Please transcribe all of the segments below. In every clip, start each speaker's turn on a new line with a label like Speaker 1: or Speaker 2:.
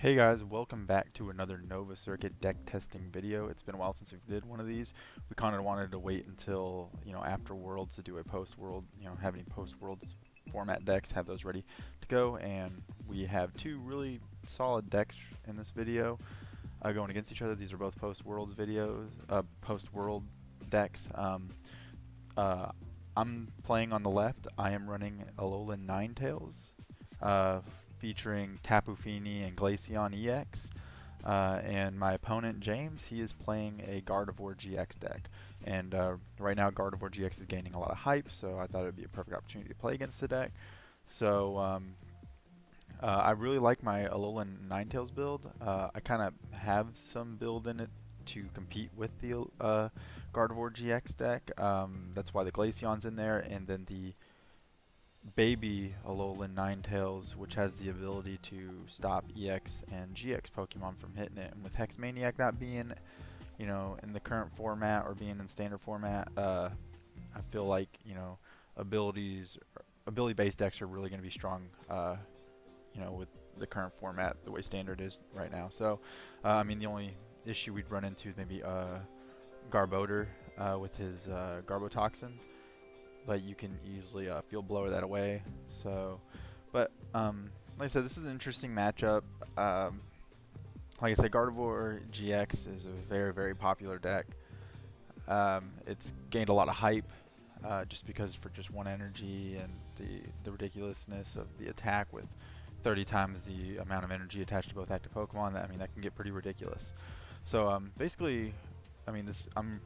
Speaker 1: Hey guys, welcome back to another Nova Circuit deck testing video. It's been a while since we did one of these. We kind of wanted to wait until, after Worlds to do a post-World, have any post-Worlds format decks, have those ready to go. And we have two really solid decks in this video going against each other. These are both post-Worlds videos, post-World decks. I'm playing on the left. I am running Alolan Ninetales. Featuring Tapu Fini and Glaceon-EX. And my opponent, James, he is playing a Gardevoir GX deck. And right now, Gardevoir GX is gaining a lot of hype, so I thought it would be a perfect opportunity to play against the deck. So I really like my Alolan Ninetales build. I kind of have some build in it to compete with the Gardevoir GX deck. That's why the Glaceon's in there, and then the baby Alolan Ninetales, which has the ability to stop EX and GX Pokemon from hitting it. And with Hex Maniac not being, in the current format or being in standard format, I feel like, ability-based decks are really going to be strong, with the current format, the way standard is right now. So, the only issue we'd run into is maybe Garbodor with his Garbotoxin. But you can easily Field Blower that away. So, but like I said, this is an interesting matchup. Like I said, Gardevoir GX is a very, very popular deck. It's gained a lot of hype just because for just one energy and the ridiculousness of the attack with 30 times the amount of energy attached to both active Pokemon. That can get pretty ridiculous. So basically, I'm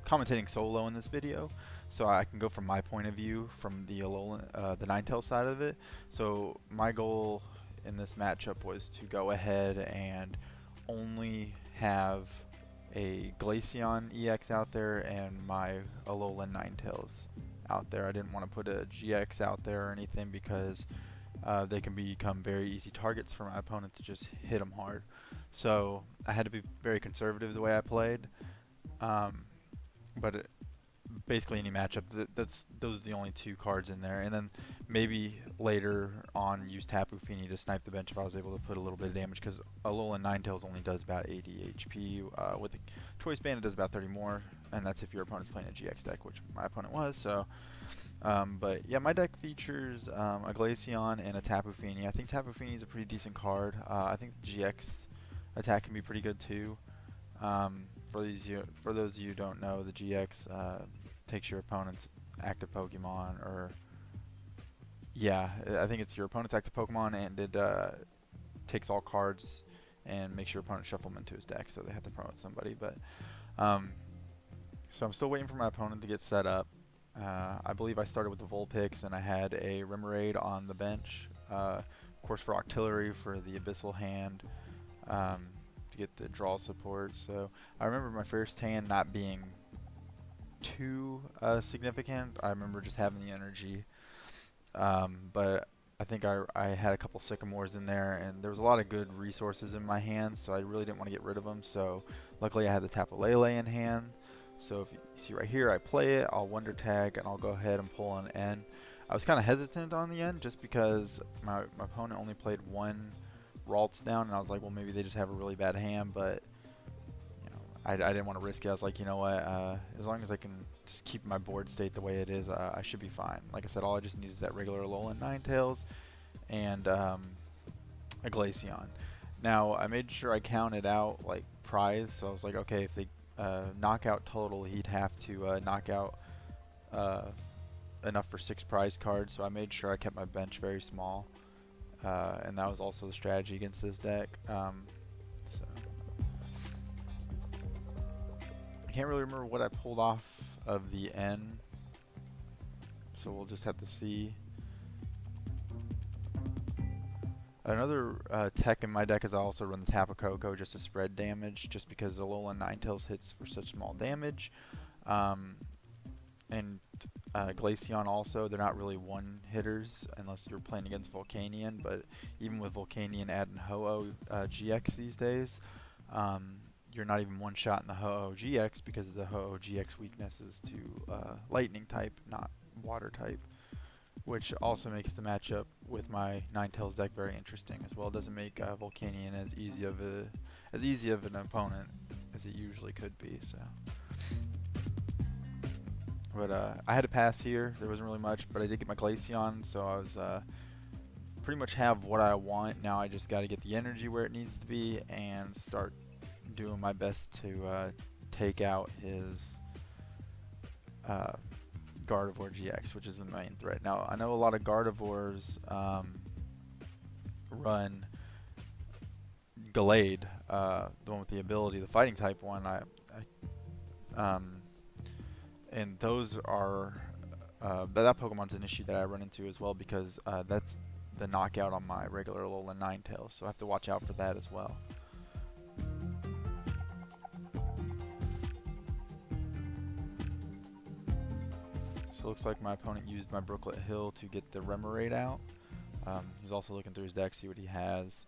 Speaker 1: commentating solo in this video, so I can go from my point of view from the Alolan, the Ninetales side of it. So my goal in this matchup was to go ahead and only have a Glaceon-EX out there and my Alolan Ninetales out there. I didn't want to put a GX out there or anything because they can become very easy targets for my opponent to just hit them hard. So I had to be very conservative the way I played. But basically any matchup, those are the only two cards in there, and then maybe later on use Tapu Fini to snipe the bench if I was able to put a little bit of damage, because Alolan Ninetales only does about 80 HP. With a Choice Band it does about 30 more, and that's if your opponent's playing a GX deck, which my opponent was. So but yeah, my deck features a Glaceon and a Tapu Fini. I think Tapu Fini is a pretty decent card. I think the GX attack can be pretty good too. For those of you who don't know, the GX takes your opponent's active Pokemon, or yeah, I think it's your opponent's active Pokemon, and it takes all cards and makes your opponent shuffle them into his deck, so they have to promote somebody. But so I'm still waiting for my opponent to get set up. I believe I started with the Vulpix, and I had a Remoraid on the bench, of course for Octillery for the Abyssal Hand. To get the draw support. So I remember my first hand not being too significant. I remember just having the energy, but I think I had a couple Sycamores in there, and there was a lot of good resources in my hands, so I really didn't want to get rid of them. So luckily I had the Tapu Lele in hand. So if you see right here, I play it, I'll Wonder Tag, and I'll go ahead and pull an N. I was kind of hesitant on the N just because my opponent only played one Ralts down, and I was like, well, maybe they just have a really bad hand, but I didn't want to risk it. I was like, you know what, as long as I can just keep my board state the way it is, I should be fine. Like I said, all I just need is that regular Alolan Ninetales and a Glaceon. Now I made sure I counted out like prize, so I was like, okay, if they knock out total, he'd have to knock out enough for 6 prize cards, so I made sure I kept my bench very small. And that was also the strategy against this deck. So I can't really remember what I pulled off of the N, so we'll just have to see. Another tech in my deck is I also run the Tapu Koko just to spread damage, just because the Alolan Ninetales hits for such small damage. And Glaceon also, they're not really one-hitters unless you're playing against Volcanion, but even with Volcanion adding Ho-Oh GX these days, you're not even one-shot in the Ho-Oh GX because the Ho-Oh GX weakness is to Lightning type, not Water type. which also makes the matchup with my Ninetales deck very interesting as well. It doesn't make Volcanion as easy of an opponent as it usually could be. So, but I had to pass here. There wasn't really much, but I did get my Glaceon, so I was pretty much have what I want. Now I just got to get the energy where it needs to be and start doing my best to take out his Gardevoir GX, which is the main threat. Now I know a lot of Gardevoirs run Gallade, the one with the ability, the fighting type one. And those are that Pokemon's an issue that I run into as well, because that's the knockout on my regular Alolan Ninetales, so I have to watch out for that as well. So it looks like my opponent used my Brooklet Hill to get the Remoraid out. He's also looking through his deck, see what he has.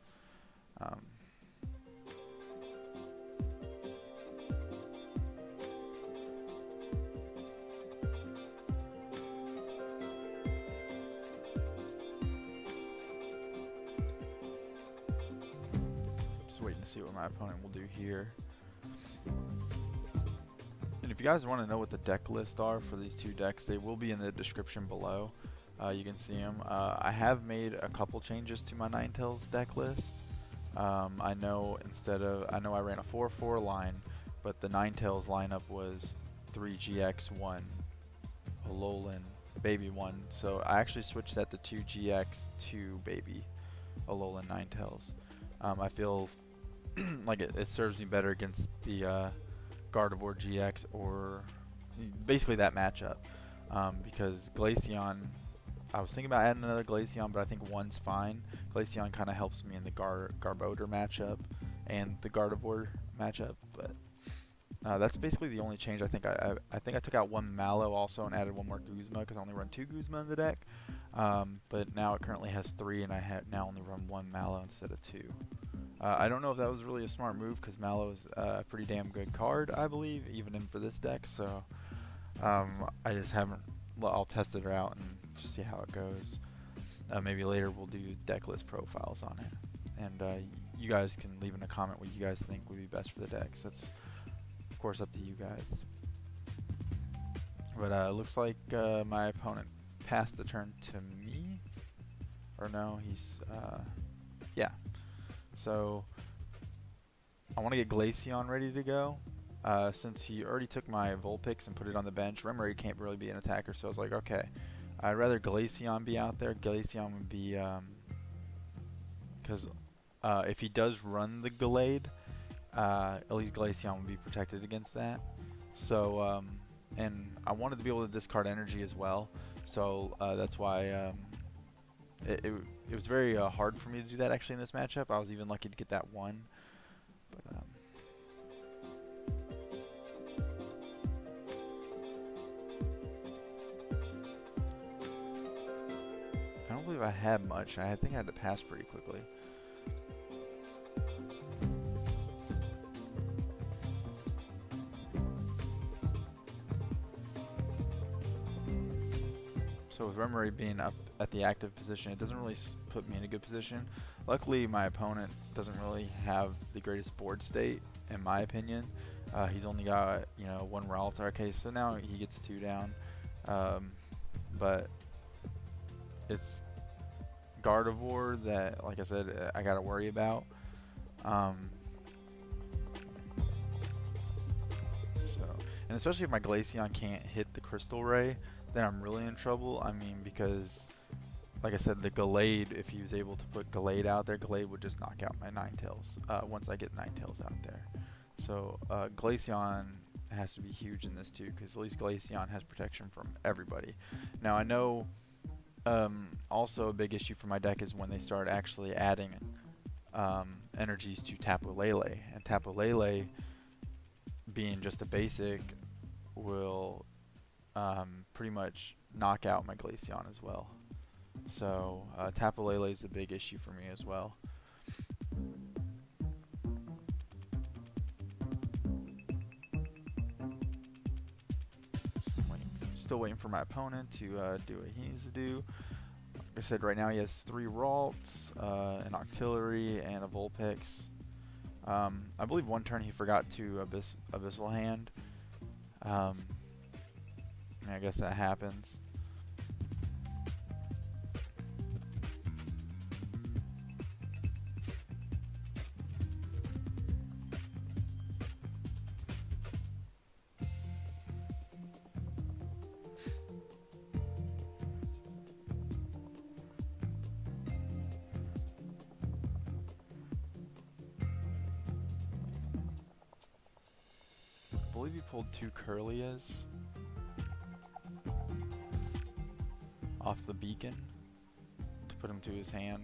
Speaker 1: Just waiting to see what my opponent will do here. And if you guys want to know what the deck lists are for these two decks, they will be in the description below. You can see them. I have made a couple changes to my Ninetales deck list. I know I ran a 4-4 line, but the Ninetales lineup was 3 GX, 1 Alolan, Baby 1. So I actually switched that to 2 GX, 2 Baby Alolan Ninetales. I feel like it serves me better against the Gardevoir GX, or basically that matchup, because Glaceon, I was thinking about adding another Glaceon, but I think one's fine. Glaceon kind of helps me in the Garbodor matchup and the Gardevoir matchup, but that's basically the only change. I think I took out one Mallow also and added one more Guzma, because I only run 2 Guzma in the deck, but now it currently has 3, and I now only run 1 Mallow instead of 2. I don't know if that was really a smart move, because Mallow is a pretty damn good card, I believe, even in for this deck. So I just haven't. Well, I'll test it out and just see how it goes. Maybe later we'll do deck list profiles on it, and you guys can leave in a comment what you guys think would be best for the decks. That's of course up to you guys. But it looks like my opponent passed the turn to me, or no, he's yeah. So I want to get Glaceon ready to go. Since he already took my Vulpix and put it on the bench, Remoraid can't really be an attacker, so I was like, okay, I'd rather Glaceon be out there. Glaceon would be, because if he does run the Gallade, at least Glaceon would be protected against that. So, and I wanted to be able to discard energy as well, so that's why it was very hard for me to do that actually in this matchup. I was even lucky to get that one. But I don't believe I had much. I think I had to pass pretty quickly. So with Remoraid being up at the active position, it doesn't really put me in a good position. Luckily, my opponent doesn't really have the greatest board state, in my opinion. He's only got, you know, 1 Ralts RK, so now he gets 2 down. But it's Gardevoir that, like I said, I gotta worry about. And especially if my Glaceon can't hit the Crystal Ray, then I'm really in trouble. I mean, because, like I said, the Gallade, if he was able to put Gallade out there, Gallade would just knock out my Ninetales once I get Ninetales out there. So Glaceon has to be huge in this too, because at least Glaceon has protection from everybody. Now I know also a big issue for my deck is when they start actually adding energies to Tapu Lele, and Tapu Lele, being just a basic, will pretty much knock out my Glaceon as well. So Tapu Lele is a big issue for me as well. So I'm waiting for still waiting for my opponent to do what he needs to do. Like I said, right now he has 3 Ralts, an Octillery, and a Vulpix. I believe one turn he forgot to Abyssal Hand. I guess that happens. I believe he pulled 2 Kirlias off the beacon to put him to his hand.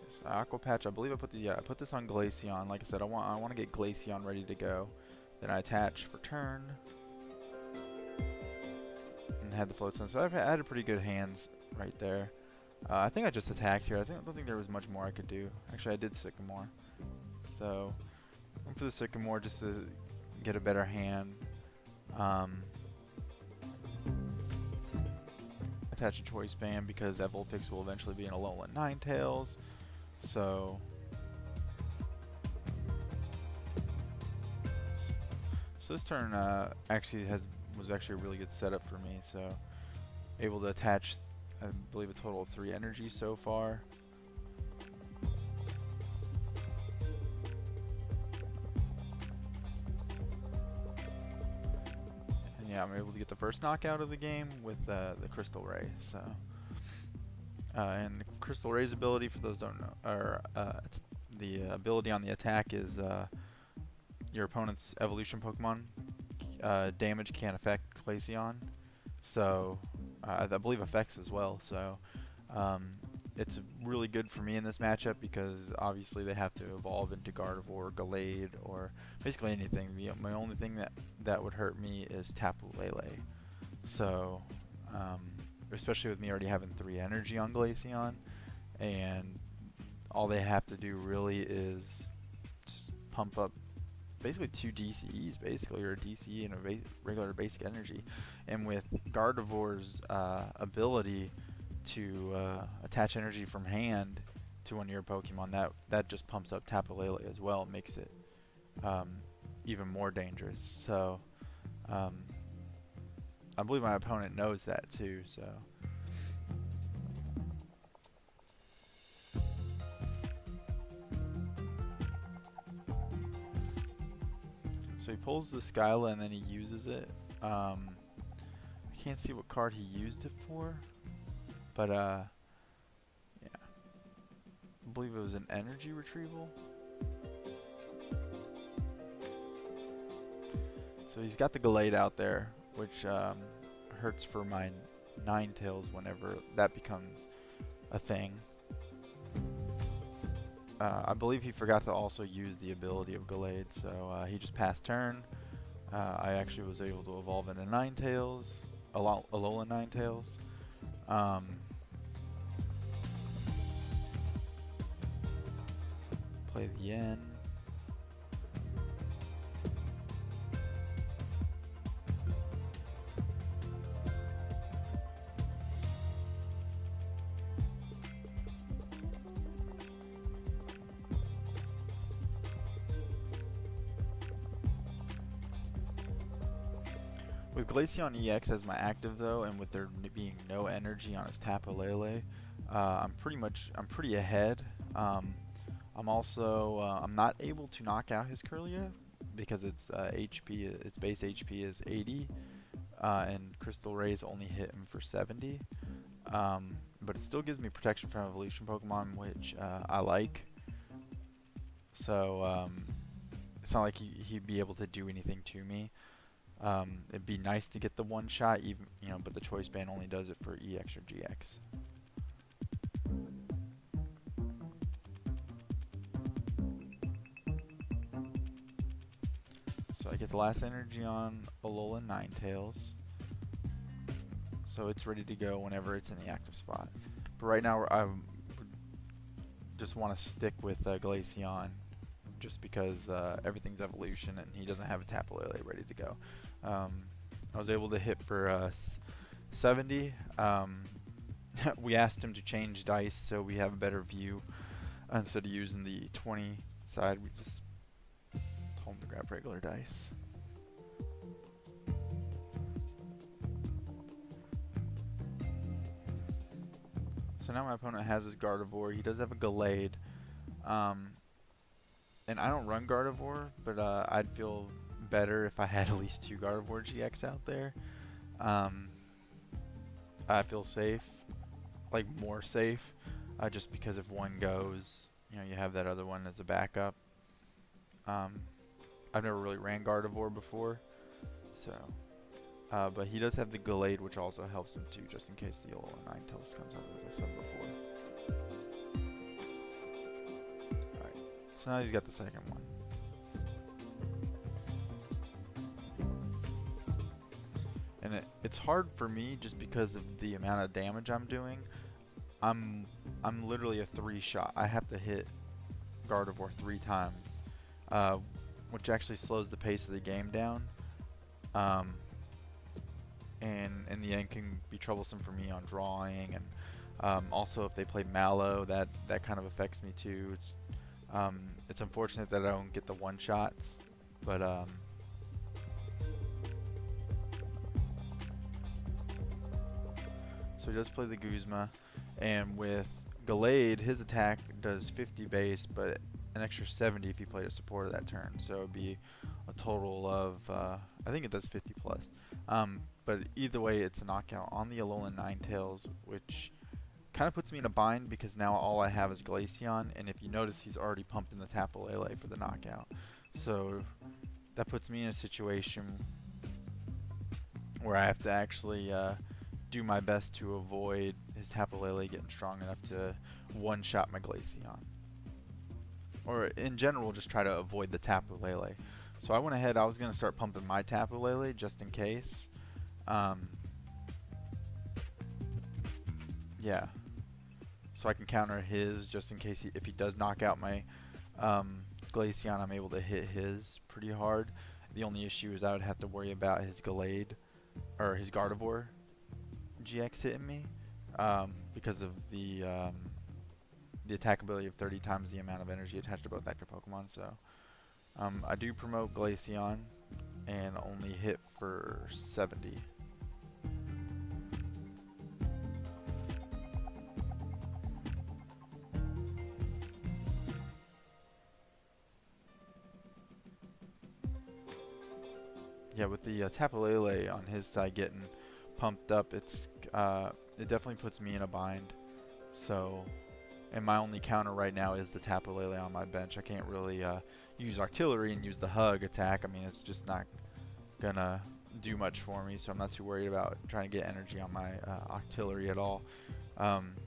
Speaker 1: So Aqua Patch, I believe I put this on Glaceon. Like I said, I want to get Glaceon ready to go. Then I attach for turn and had the Float Stone. So I had a pretty good hands right there. I think I just attacked here. I don't think there was much more I could do. Actually, I did Sycamore. So I'm for the Sycamore just to get a better hand. Attach a Choice Band because that Vulpix will eventually be an Alolan Ninetales. So this turn was actually a really good setup for me. So able to attach, I believe, a total of 3 energy so far. And yeah, I'm able to get the first knockout of the game with the Crystal Ray. So, and the Crystal Ray's ability, for those who don't know, it's the ability on the attack is your opponent's evolution Pokemon damage can't affect Glaceon. So I believe effects as well, so it's really good for me in this matchup because obviously they have to evolve into Gardevoir, Gallade, or basically anything. My only thing that would hurt me is Tapu Lele. So especially with me already having 3 energy on Glaceon, and all they have to do really is just pump up basically 2 DCEs, basically, or a DCE and a regular basic energy. And with Gardevoir's ability to attach energy from hand to one of your Pokemon, that just pumps up Tapu Lele as well, and makes it even more dangerous. So I believe my opponent knows that too. So he pulls the Skyla and then he uses it. I can't see what card he used it for, but yeah, I believe it was an energy retrieval. So he's got the Gallade out there, which hurts for my Ninetales whenever that becomes a thing. I believe he forgot to also use the ability of Gallade, so he just passed turn. I actually was able to evolve into Ninetales, Alolan Ninetales. Play the Yen. With Glaceon-EX as my active though, and with there being no energy on his Tapu Lele, I'm pretty ahead. I'm also I'm not able to knock out his Kirlia because its base HP is 80, and Crystal Rays only hit him for 70. But it still gives me protection from evolution Pokemon, which I like. So it's not like he'd be able to do anything to me. It'd be nice to get the one shot, even but the Choice Band only does it for EX or GX. So I get the last energy on Alolan Ninetales, so it's ready to go whenever it's in the active spot. But right now just want to stick with Glaceon, just because everything's evolution and he doesn't have a Tapu Lele ready to go. I was able to hit for 70. We asked him to change dice so we have a better view. Instead of using the 20 side, we just told him to grab regular dice. So now my opponent has his Gardevoir. He does have a Gallade. And I don't run Gardevoir, but I'd feel better if I had at least 2 Gardevoir GX out there. I feel safe, like more safe, just because if one goes, you know, you have that other one as a backup. I've never really ran Gardevoir before, so, but he does have the Gallade, which also helps him too, just in case the Alolan Ninetales comes up, as I said before. Alright, so now he's got the second one. And it's hard for me just because of the amount of damage I'm doing. I'm literally a 3-shot. I have to hit Gardevoir 3 times, which actually slows the pace of the game down. And in the end can be troublesome for me on drawing, and also if they play Mallow, that kind of affects me too. It's unfortunate that I don't get the 1-shots, but so he does play the Guzma, and with Gallade, his attack does 50 base, but an extra 70 if he played a supporter that turn. So it would be a total of, I think it does 50 plus. But either way, it's a knockout on the Alolan Ninetales, which kind of puts me in a bind because now all I have is Glaceon, and if you notice, he's already pumped in the Tapu Lele for the knockout. So that puts me in a situation where I have to actually do my best to avoid his Tapu Lele getting strong enough to one-shot my Glaceon. Or in general, just try to avoid the Tapu Lele. So I went ahead, I was going to start pumping my Tapu Lele just in case. Yeah. So I can counter his just in case if he does knock out my Glaceon, I'm able to hit his pretty hard. The only issue is I would have to worry about his Gallade, or his Gardevoir GX hitting me, because of the attack ability of 30 times the amount of energy attached to both active Pokemon. So I do promote Glaceon and only hit for 70. Yeah, with the Tapu Lele on his side getting pumped up, it definitely puts me in a bind. So, and my only counter right now is the Tapu Lele on my bench. I can't really use Octillery and use the Hug attack. I mean, it's just not gonna do much for me, so I'm not too worried about trying to get energy on my Octillery at all.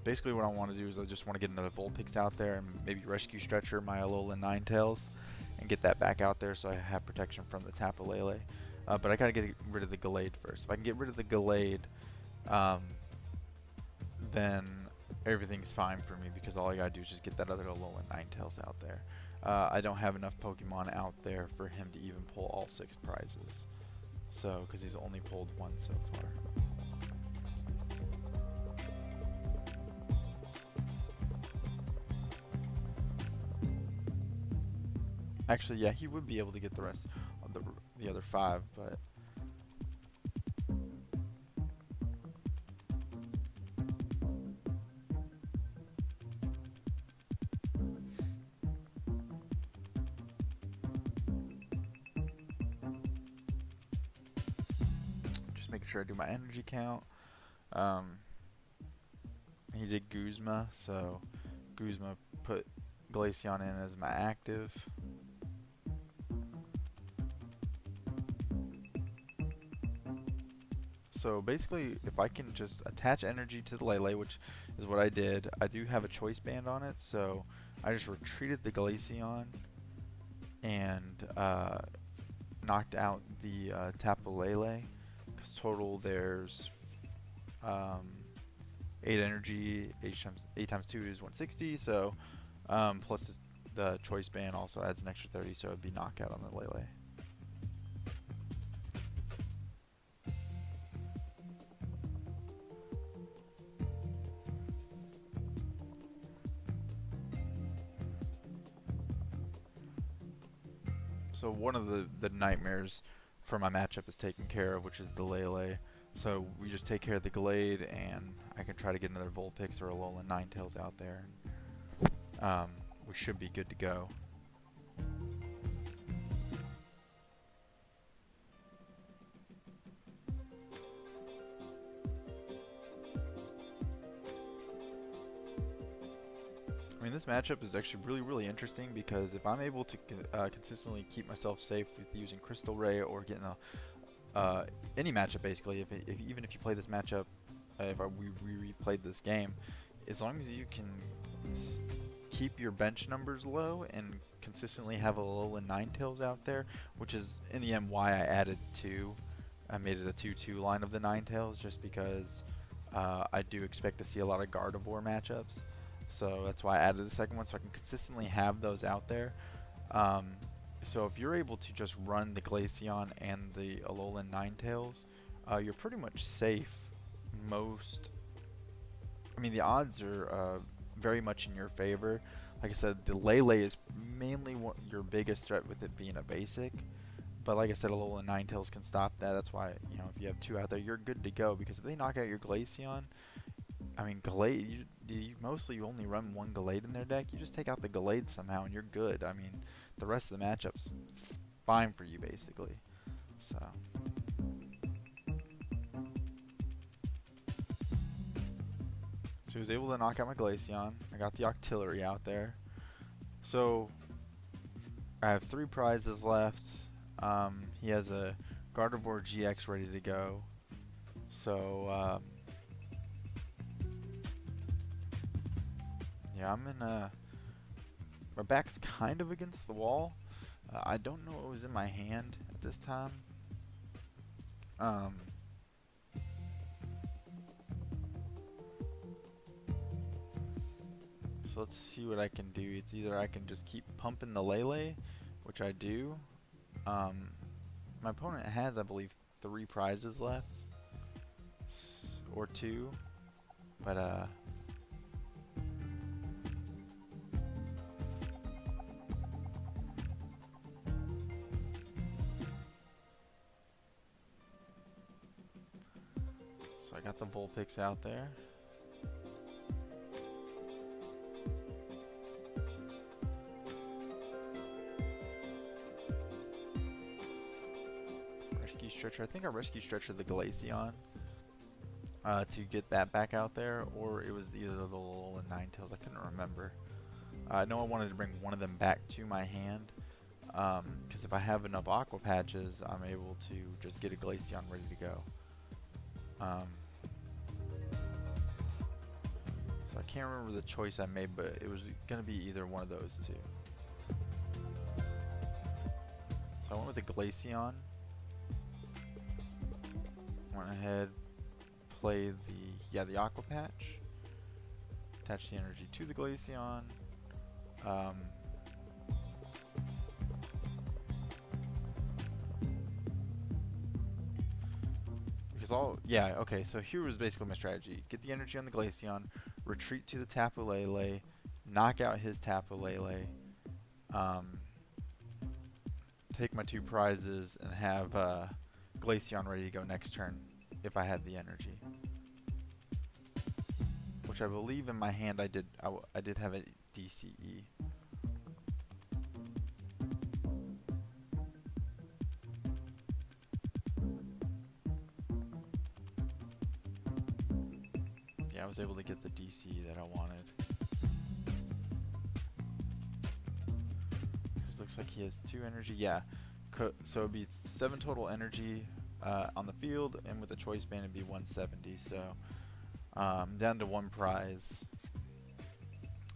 Speaker 1: Basically what I want to do is I just want to get another Vulpix out there and maybe Rescue Stretcher my Alolan Ninetales and get that back out there so I have protection from the Tapu Lele. But I gotta get rid of the Gallade first. If I can get rid of the Gallade, then everything's fine for me because all I gotta do is just get that other Alolan Ninetales out there. I don't have enough Pokemon out there for him to even pull all 6 prizes. So, because he's only pulled 1 so far. Actually, yeah, he would be able to get the rest of the other 5, but just making sure I do my energy count. He did Guzma, so Guzma put Glaceon in as my active. So basically, if I can just attach energy to the Lele, which is what I did, I do have a choice band on it, so I just retreated the Glaceon and knocked out the Tapu Lele, because total there's 8 energy, 8 times 2 is 160, so Plus the choice band also adds an extra 30, so it'd be knockout on the Lele. So one of the nightmares for my matchup is taken care of, which is the Lele. So we just take care of the Gallade, and I can try to get another Vulpix or a Alolan Ninetales out there. We should be good to go. I mean, this matchup is actually really interesting because if I'm able to consistently keep myself safe with using Crystal Ray or getting any matchup basically, even if you play this matchup, we replayed this game, as long as you can keep your bench numbers low and consistently have a Alolan Ninetales out there, which is in the end why I made it a 2-2 line of the Ninetales, just because I do expect to see a lot of Gardevoir matchups. So that's why I added the second one, so I can consistently have those out there. So if you're able to just run the Glaceon and the Alolan Ninetales, you're pretty much safe. I mean, the odds are very much in your favor. Like I said, the Lele is mainly your biggest threat with it being a basic. But like I said, Alolan Ninetales can stop that. That's why, you know, if you have two out there, you're good to go. Because if they knock out your Glaceon, I mean, Gallade, mostly you only run one Gallade in their deck. You just take out the Gallade somehow and you're good. I mean, the rest of the matchup's fine for you, basically. So he was able to knock out my Glaceon. I got the Octillery out there. So I have 3 prizes left. He has a Gardevoir GX ready to go. So yeah, I'm in my back's kind of against the wall. I don't know what was in my hand at this time. So let's see what I can do. It's either I can just keep pumping the Lele, which I do. My opponent has, I believe, 3 prizes left, or 2, but so I got the Vulpix out there. Rescue Stretcher. I think I Rescue Stretcher the Glaceon to get that back out there, or it was either the Alolan Ninetales. I couldn't remember. I know I wanted to bring one of them back to my hand, because if I have enough Aqua Patches, I'm able to just get a Glaceon ready to go. So I can't remember the choice I made, but it was going to be either one of those two. So I went with the Glaceon. Went ahead, played the Aqua Patch. Attach the energy to the Glaceon. Okay, so here was basically my strategy. Get the energy on the Glaceon, retreat to the Tapu Lele, knock out his Tapu Lele, take my 2 prizes, and have Glaceon ready to go next turn if I had the energy. Which I believe in my hand I did have a DCE. Yeah, I was able to get the DC that I wanted. This looks like he has 2 energy. Yeah, so it'd be 7 total energy on the field, and with the choice band it'd be 170. So down to 1 prize.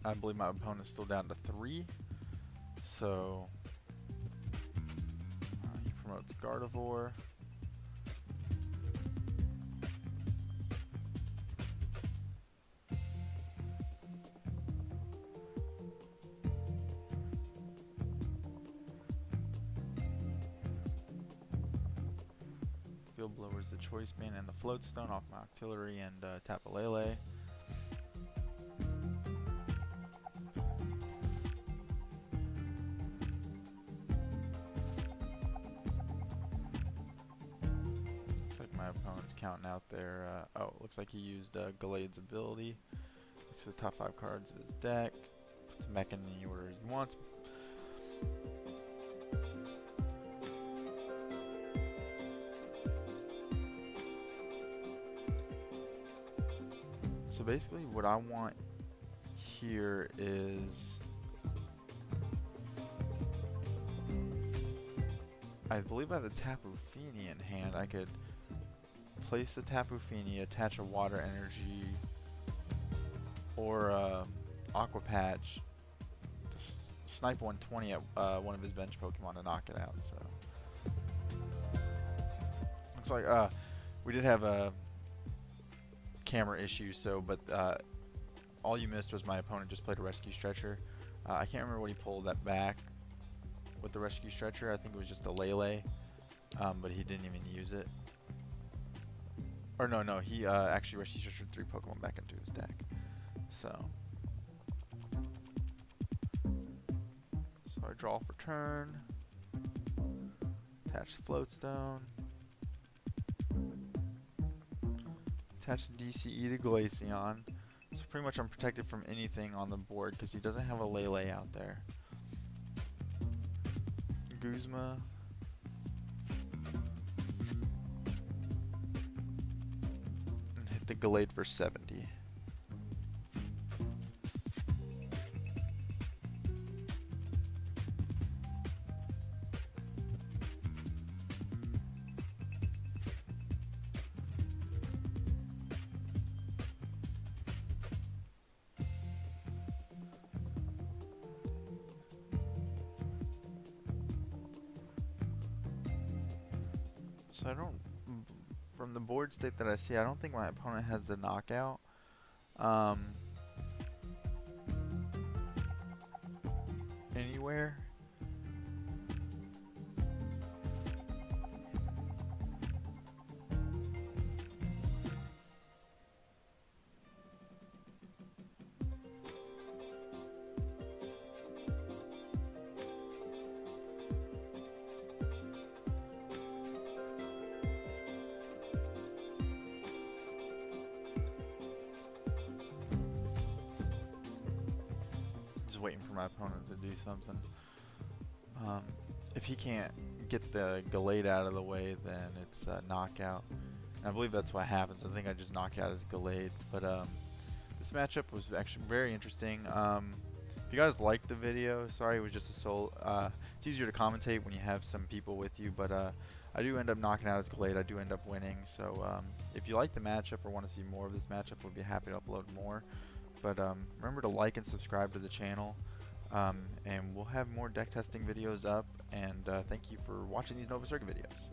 Speaker 1: I believe my opponent's still down to 3. So he promotes Gardevoir. Field Blower's the Choice Band and the Float Stone off my Octillery and Tapu Lele. Looks like my opponent's counting out there. Oh, looks like he used Gallade's ability. Looks at the top 5 cards of his deck. Puts them back in the order he wants. So basically what I want here is, I believe I have the Tapu Fini in hand. I could place the Tapu Fini, attach a water energy or Aqua Patch to snipe 120 at one of his bench Pokemon to knock it out. So looks like we did have a camera issue, so but all you missed was my opponent just played a Rescue Stretcher. I can't remember what he pulled that back with the Rescue Stretcher. I think it was just a Lele, but he didn't even use it. Or no, he actually Rescue Stretchered 3 Pokemon back into his deck. So I draw for turn, attach the Float Stone, attach the DCE to Glaceon. So pretty much I'm protected from anything on the board because he doesn't have a Lele out there. Guzma. And hit the Gallade for 70. So I don't, from the board state that I see, I don't think my opponent has the knockout. Anywhere. Just waiting for my opponent to do something. If he can't get the Gallade out of the way, then it's a knockout. And I believe that's what happens. I think I just knock out his Gallade. But this matchup was actually very interesting. If you guys liked the video, sorry it was just a solo. It's easier to commentate when you have some people with you, but I do end up knocking out his Gallade. I do end up winning. So if you like the matchup or want to see more of this matchup, we'll be happy to upload more. But remember to like and subscribe to the channel, and we'll have more deck testing videos up. And thank you for watching these Nova Circuit videos.